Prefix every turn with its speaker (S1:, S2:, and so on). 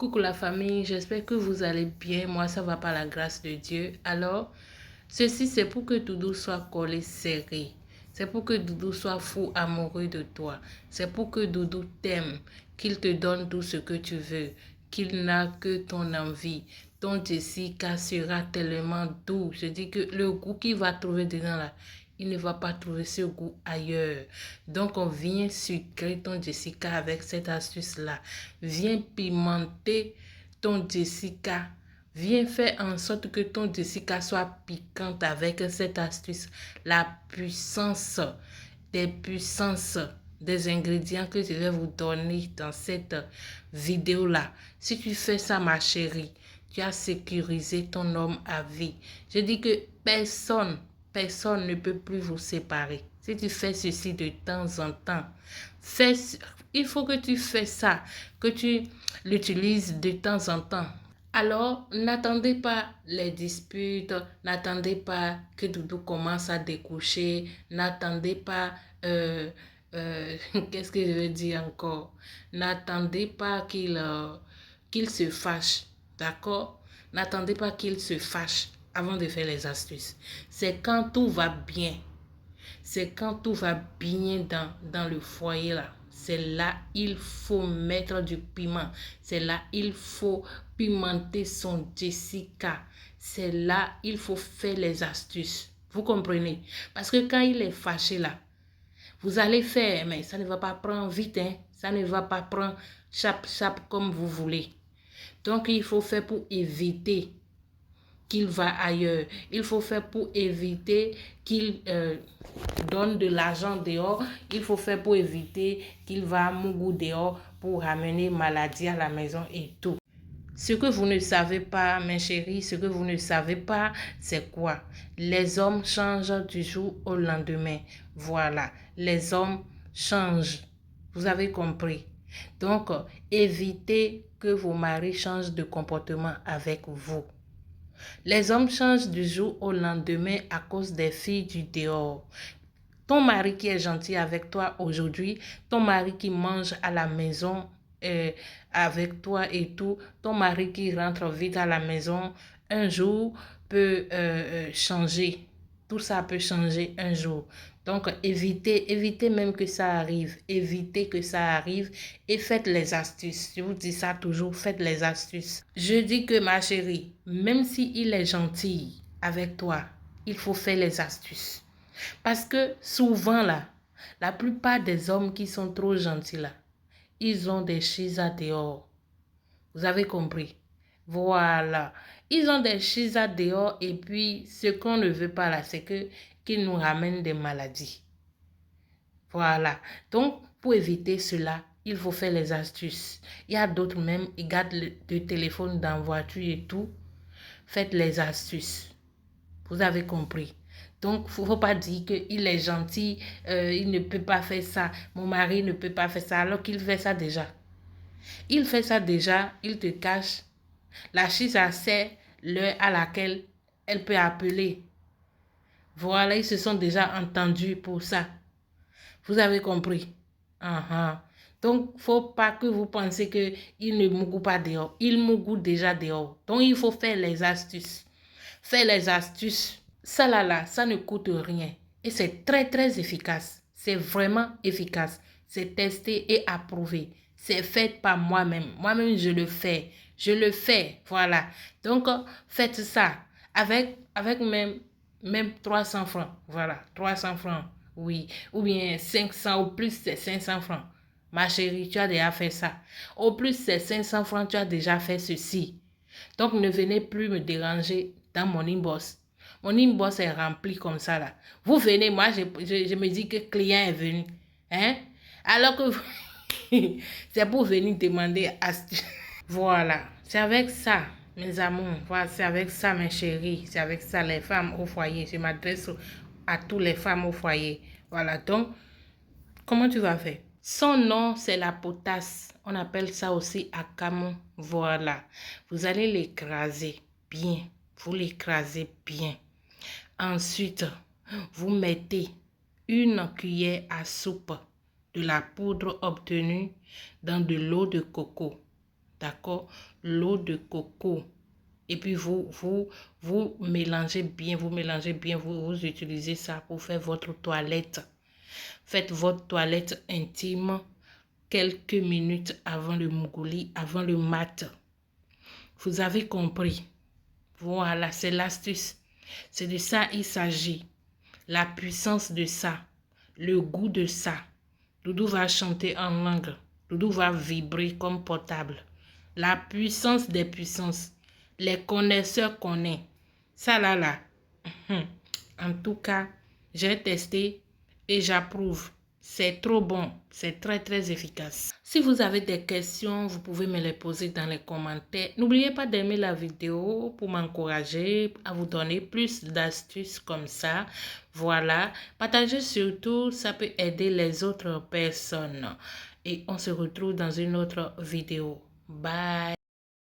S1: Coucou la famille, j'espère que vous allez bien. Moi, ça va par la grâce de Dieu. Alors, ceci, c'est pour que Doudou soit collé serré. C'est pour que Doudou soit fou amoureux de toi. C'est pour que Doudou t'aime, qu'il te donne tout ce que tu veux, qu'il n'a que ton envie. Ton Jessica sera tellement doux. Je dis que le goût qu'il va trouver dedans là, il ne va pas trouver ce goût ailleurs. Donc, on vient sucrer ton Jessica avec cette astuce-là. Viens pimenter ton Jessica. Viens faire en sorte que ton Jessica soit piquante avec cette astuce. La puissance des puissances des ingrédients que je vais vous donner dans cette vidéo-là. Si tu fais ça, ma chérie, tu as sécurisé ton homme à vie. Je dis que personne ne peut plus vous séparer. Si tu fais ceci de temps en temps, il faut que tu fais ça, que tu l'utilises de temps en temps. Alors, n'attendez pas les disputes, n'attendez pas que Doudou commence à découcher, n'attendez pas, qu'est-ce que je veux dire encore? N'attendez pas qu'il se fâche, d'accord? N'attendez pas qu'il se fâche avant de faire les astuces. C'est quand tout va bien. C'est quand tout va bien dans le foyer là. C'est là il faut mettre du piment. C'est là il faut pimenter son Jessica. C'est là il faut faire les astuces. Vous comprenez? Parce que quand il est fâché là, vous allez faire, mais ça ne va pas prendre vite. Hein? Ça ne va pas prendre chap comme vous voulez. Donc il faut faire pour éviter qu'il va ailleurs. Il faut faire pour éviter qu'il donne de l'argent dehors. Il faut faire pour éviter qu'il va à Mougou dehors pour ramener maladie à la maison et tout. Ce que vous ne savez pas, mes chéris, ce que vous ne savez pas, c'est quoi? Les hommes changent du jour au lendemain. Voilà, les hommes changent. Vous avez compris. Donc, évitez que vos maris changent de comportement avec vous. Les hommes changent du jour au lendemain à cause des filles du dehors. Ton mari qui est gentil avec toi aujourd'hui, ton mari qui mange à la maison avec toi et tout, ton mari qui rentre vite à la maison, un jour peut changer. Tout ça peut changer un jour. Donc, évitez même que ça arrive. Évitez que ça arrive et faites les astuces. Je vous dis ça toujours, faites les astuces. Je dis que ma chérie, même s'il est gentil avec toi, il faut faire les astuces. Parce que souvent là, la plupart des hommes qui sont trop gentils là, ils ont des chisas dehors. Vous avez compris? Voilà. Ils ont des chisas dehors et puis ce qu'on ne veut pas là, c'est qu'ils nous ramènent des maladies. Voilà. Donc, pour éviter cela, il faut faire les astuces. Il y a d'autres même, ils gardent le téléphone dans la voiture et tout. Faites les astuces. Vous avez compris? Donc, il ne faut pas dire qu'il est gentil, il ne peut pas faire ça. Mon mari ne peut pas faire ça alors qu'il fait ça déjà. Il fait ça déjà, il te cache. La chisa sait l'heure à laquelle elle peut appeler. Voilà, ils se sont déjà entendus pour ça. Vous avez compris? Donc, il ne faut pas que vous pensez qu'il ne mougou pas dehors. Il mougou déjà dehors. Donc, il faut faire les astuces. Faire les astuces. Ça là, ça ne coûte rien. Et c'est très, très efficace. C'est vraiment efficace. C'est testé et approuvé. C'est fait par moi-même. Moi-même, je le fais. Je le fais. Voilà. Donc, faites ça. Avec même 300 francs. Voilà. 300 francs. Oui. Ou bien 500. Au plus, c'est 500 francs. Ma chérie, tu as déjà fait ça. Au plus, c'est 500 francs. Tu as déjà fait ceci. Donc, ne venez plus me déranger dans mon inbox. Mon inbox est rempli comme ça là. Vous venez, moi, je me dis que le client est venu. Hein? Alors que c'est pour venir demander astuce. Voilà. C'est avec ça, mes amours. Voilà, c'est avec ça, mes chéris. C'est avec ça, les femmes au foyer. Je m'adresse à toutes les femmes au foyer. Voilà. Donc, comment tu vas faire? Son nom, c'est la potasse. On appelle ça aussi acamon. Voilà. Vous allez l'écraser bien. Vous l'écrasez bien. Ensuite, vous mettez une cuillère à soupe de la poudre obtenue dans de l'eau de coco. d'accord, l'eau de coco. Et puis vous mélangez bien, vous utilisez ça pour faire votre toilette. Faites votre toilette intime quelques minutes avant le mougouli, avant le mat. Vous avez compris. Voilà, c'est l'astuce. C'est de ça il s'agit. La puissance de ça, le goût de ça. Doudou va chanter en langue. Doudou va vibrer comme portable. La puissance des puissances. Les connaisseurs connaissent. Ça là. En tout cas, j'ai testé et j'approuve. C'est trop bon. C'est très efficace. Si vous avez des questions, vous pouvez me les poser dans les commentaires. N'oubliez pas d'aimer la vidéo pour m'encourager à vous donner plus d'astuces comme ça. Voilà. Partagez surtout, ça peut aider les autres personnes. Et on se retrouve dans une autre vidéo. Bye.